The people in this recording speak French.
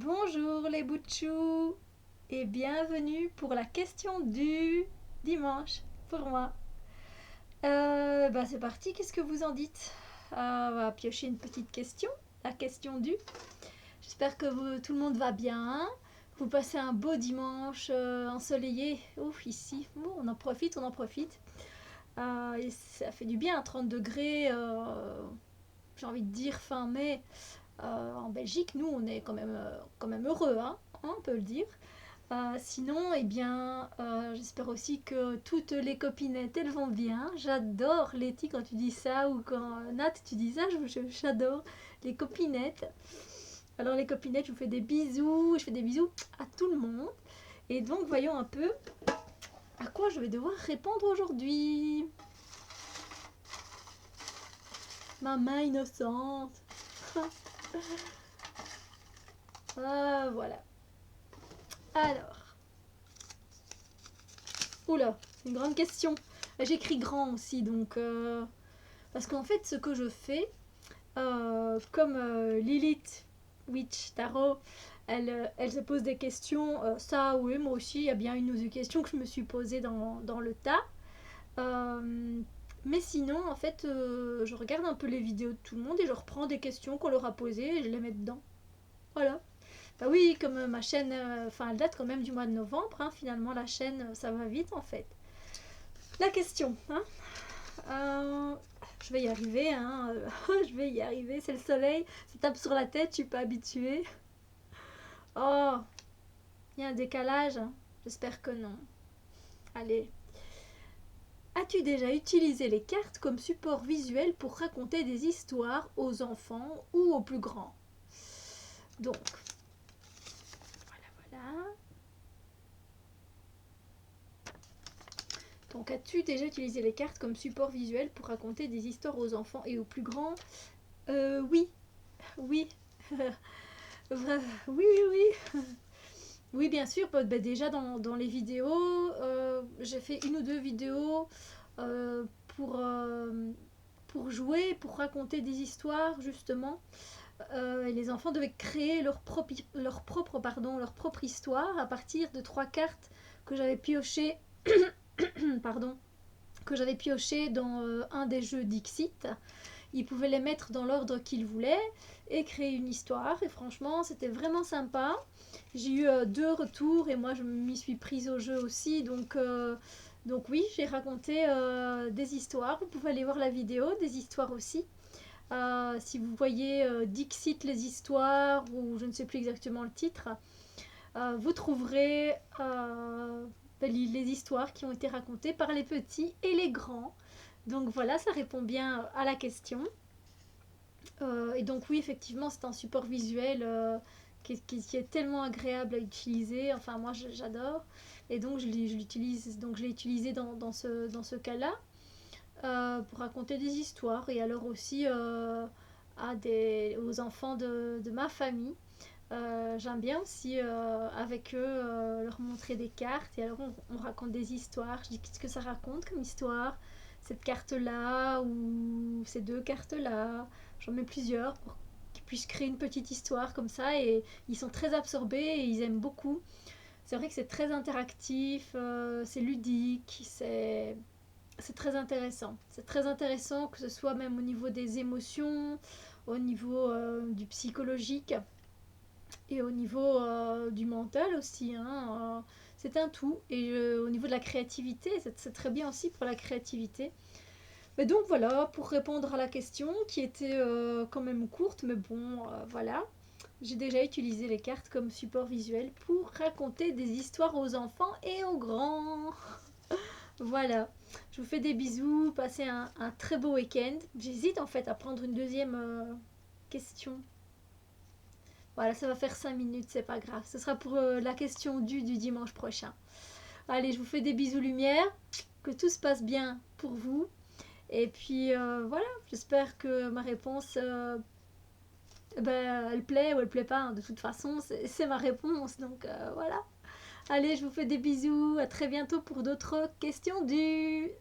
Bonjour les bouts de chou et bienvenue pour la question du dimanche pour moi. C'est parti, qu'est-ce que vous en dites? On va piocher une petite question, la question du. J'espère que tout le monde va bien, hein. Vous passez un beau dimanche ensoleillé. Ouf, ici, on en profite, on en profite. Et ça fait du bien, 30 degrés, j'ai envie de dire fin mai. En Belgique, nous, on est quand même heureux, hein, on peut le dire. Sinon, j'espère aussi que toutes les copinettes, elles vont bien. J'adore, Letty, quand tu dis ça, ou quand Nat, tu dis ça, j'adore les copinettes. Alors les copinettes, je vous fais des bisous, je fais des bisous à tout le monde. Et donc, voyons un peu à quoi je vais devoir répondre aujourd'hui. Ma main innocente. Voilà. Alors. Oula, c'est une grande question. J'écris grand aussi, donc... Parce qu'en fait, ce que je fais, comme Lilith Witch Tarot, elle se pose des questions. Ça, oui, moi aussi, il y a bien une ou deux questions que je me suis posées dans le tas. Mais sinon, en fait, je regarde un peu les vidéos de tout le monde et je reprends des questions qu'on leur a posées et je les mets dedans. Voilà. Bah oui, comme ma chaîne, elle date quand même du mois de novembre, hein, finalement la chaîne, ça va vite en fait. La question, hein. Je vais y arriver, hein. Je vais y arriver, c'est le soleil, ça tape sur la tête, je suis pas habituée. Oh, il y a un décalage, hein. J'espère que non. Allez. As-tu déjà utilisé les cartes comme support visuel pour raconter des histoires aux enfants ou aux plus grands? Donc, voilà. Donc, as-tu déjà utilisé les cartes comme support visuel pour raconter des histoires aux enfants et aux plus grands? Oui. Oui. Oui. Oui, bien sûr. Déjà, dans les vidéos, j'ai fait une ou deux vidéos euh, pour, euh, pour jouer, pour raconter des histoires, justement. Et les enfants devaient créer leur propre histoire à partir de 3 cartes que j'avais piochées pardon, que j'avais pioché dans un des jeux Dixit. Ils pouvaient les mettre dans l'ordre qu'ils voulaient et créer une histoire. Et franchement, c'était vraiment sympa. J'ai eu 2 retours et moi, je m'y suis prise au jeu aussi. Donc oui, j'ai raconté des histoires. Vous pouvez aller voir la vidéo, des histoires aussi. Si vous voyez Dixit les histoires, ou je ne sais plus exactement le titre, vous trouverez les histoires qui ont été racontées par les petits et les grands. Donc voilà, ça répond bien à la question. Et donc oui, effectivement, c'est un support visuel qui est tellement agréable à utiliser. Enfin, moi, j'adore. Et donc, je l'utilise. Donc, je l'ai utilisé dans ce cas-là pour raconter des histoires. Et alors aussi aux enfants de ma famille. J'aime bien aussi avec eux leur montrer des cartes et alors on raconte des histoires. Je dis qu'est-ce que ça raconte comme histoire, cette carte-là ou ces 2 cartes-là. J'en mets plusieurs pour qu'ils puissent créer une petite histoire comme ça et ils sont très absorbés et ils aiment beaucoup. C'est vrai que c'est très interactif, c'est ludique, c'est très intéressant. C'est très intéressant que ce soit même au niveau des émotions, au niveau du psychologique et au niveau du mental aussi, hein, c'est un tout. Et au niveau de la créativité, c'est très bien aussi pour la créativité. Mais donc voilà, pour répondre à la question qui était quand même courte, mais bon, voilà. J'ai déjà utilisé les cartes comme support visuel pour raconter des histoires aux enfants et aux grands. Voilà, je vous fais des bisous, passez un très beau week-end. J'hésite en fait à prendre une deuxième question. Voilà, ça va faire 5 minutes, c'est pas grave. Ce sera pour la question du dimanche prochain. Allez, je vous fais des bisous lumière, que tout se passe bien pour vous. Et puis voilà, j'espère que ma réponse, elle plaît ou elle plaît pas, hein. De toute façon, c'est ma réponse. Donc voilà. Allez, je vous fais des bisous. À très bientôt pour d'autres questions du